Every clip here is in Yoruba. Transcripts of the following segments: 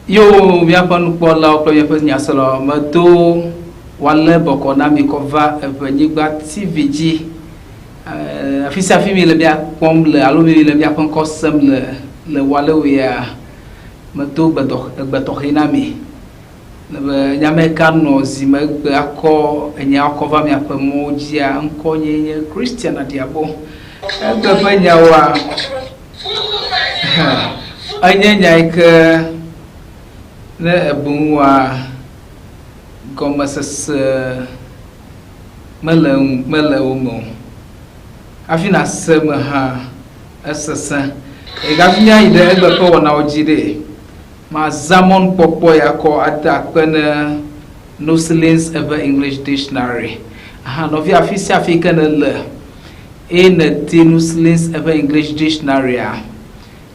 Yo, miapan pola oklo miapan nyasalo mato wale boko na mi kova evenigba TVG afisi afimi le bia pom le alo mi le bia pon kosem le wale wia mato gbedo hinami le nyame kanu zime akọ enya akova mi apemojia nko nye Christian adiabo egbe nyawa anya ke na ebunwa gomasas malawmo afina sema ha asasa egafinya ide egbe ko wona ojide ma zamon popo yako atakpena Nuslins Ever English Dictionary aha no vi afisi afika na le in the Nuslins Ever English Dictionary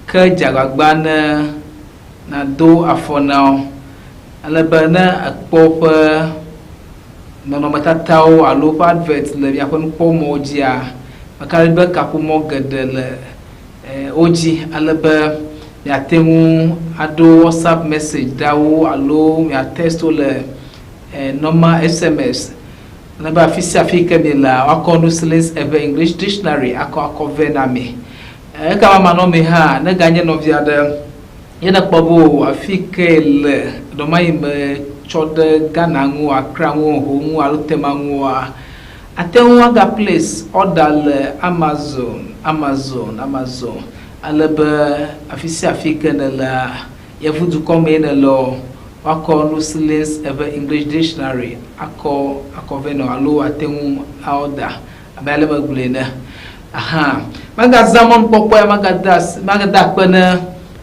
ka jagagbana na do afona alabana akpopa nono matatao alopa advert le yakon pomojia makalbe kapumo gedele oji alaba ya temu ado WhatsApp message dawo alo ya testo le normal SMS alaba afisi afika bila wako Nuslins Ever English Dictionary ako venami kama manome ha na ganye no viada yena kpabo afikel do mai me chode Ghana ngu Accra ngu ho ngu alutema ngu atenwa ga place order Amazon alaba afisi african la yavudu come in lo wako Nuslins Ever English Dictionary ako veno alo atenwu order abale bagulena aha maga zaman popo ya magada kwena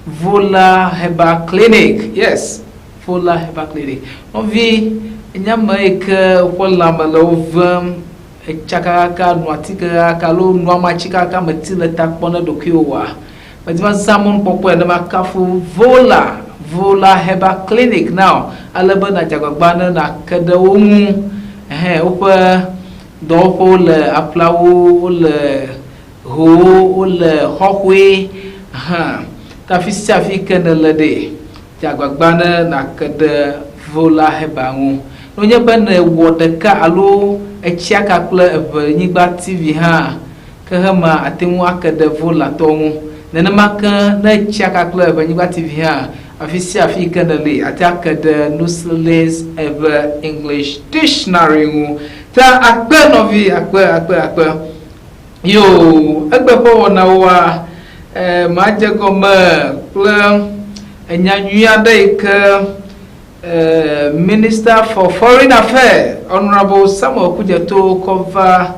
Vola Herbal Clinic. Yes, Vola Herbal Clinic. Ovi nyama eke wala malova chakaka nwatika kalo nwama chikaka metile takpona dokiowa. Madima zamon popo na makafu Vola Herbal Clinic now. Alaba na jagagbana na kadawumu opa dopo le aplawo le ho le hokwe aha tafisi afika na lede jagbagbana na kada Vola Hebangu no nya bana wodeka alo echiaka kula nyigba TV ha kahama atemu akada Vola tongu nana maka na echiaka kula nyigba TV ha afisi afika na le ataka da Nuslins Ever English Dictionary ngu ta akpa novi akpa yo agba po na wa majagoma plan nyanyua daika Minister for Foreign Affairs Honorable Samuel Kujato cover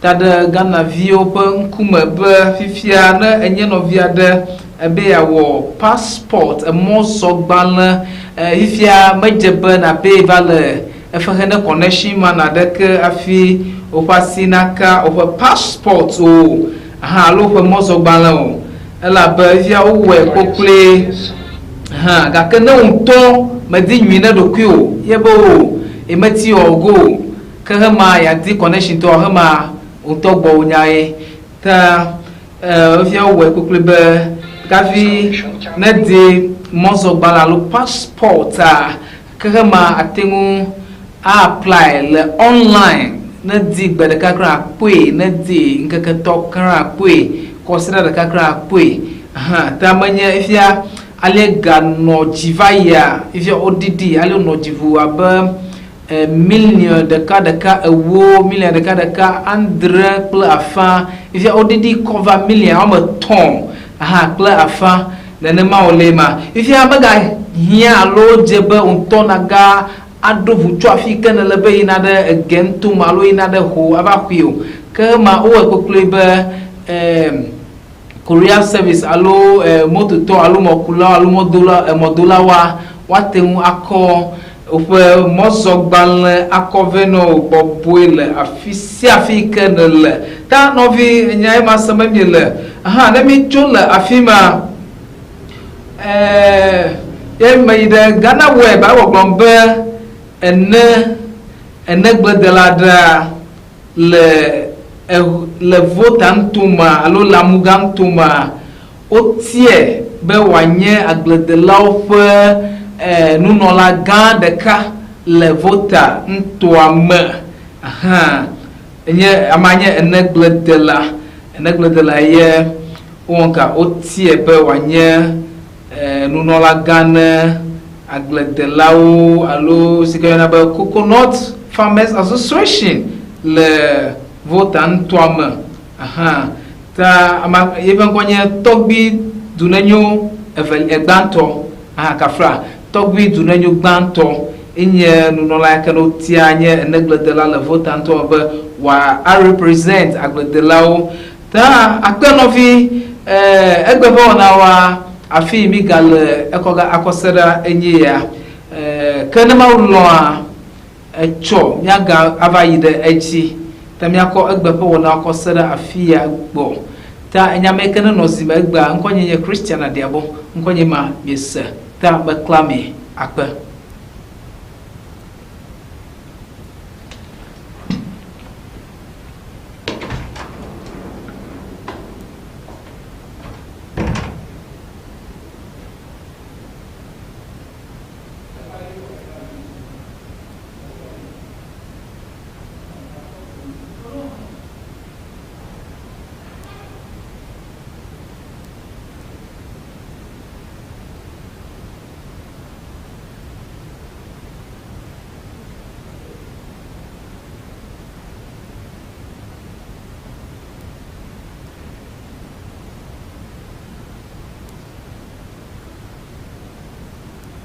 tada Ghana vio ban kuma ba fifia na enye no viada ebe ya wo passport mo sogban fifia majeba na be vale efahene connection man adaka afi opasinaka of passport o aha lo pe mo sogban o ela ba via owe kokle ha ga kana unto madi nwina dokio yebo emati ogo kahama ya di connection to hama unto gbo nyae ta via owe kokle ba gavi na di mo sogban lo passport kahama atengu apply le online na di gbede kakra pwe na di nkaka to kra pwe consider the kakra pwe aha tamanya ifia ale gano jivaya ifia odidi ale no jivu aba million de ka ewo million de ka andre pla afa ifia odidi cover million am ton aha pla afa na ma olema ifia baga hia alo jebe untonaga adovu cho afika na lebe ina de gentu malo ina de ho abakwio kama o koklebe Korea service alo moto to alo mokula alo modola wa watemu akọ ofe mozogban akọ veno bobuele afisi afika na le ta novi nyai masama miele aha na mi chola afima ye maida Ghana web awo glombe ene gbedelada le votantuma alo lamugantuma otie be wanye agbledelawo ƒe nunola gã ɖeka le vota ŋutɔa me nye amanye enegbledela ye wonka wotie be wanye nunola gã ne agbledelawo alo si ke yɔna be Coconut Farmers Association le vota ŋutɔa me ta yebe ŋkɔ nye tɔgbi dunenyo gbãtɔ kafra tɔgbi dunenyo gbãtɔ enye nunɔla yake no tia nye enegbledela le vota ŋutɔ be wa represent agbledelawo ta akpenɔvi egbe be wɔna wa afi mi gale ekɔga akɔse ɖe enye ya ke ne mawu lɔa etsɔ miaga ava yi ɖe edzi ta miakɔ egbe ƒe wɔna akɔse ɖe afi ya gbɔ ta enyame ke ne nɔ zi me egbea ŋkɔ nye Christiana diabo ŋkɔ nye ma miese ta be klami akpe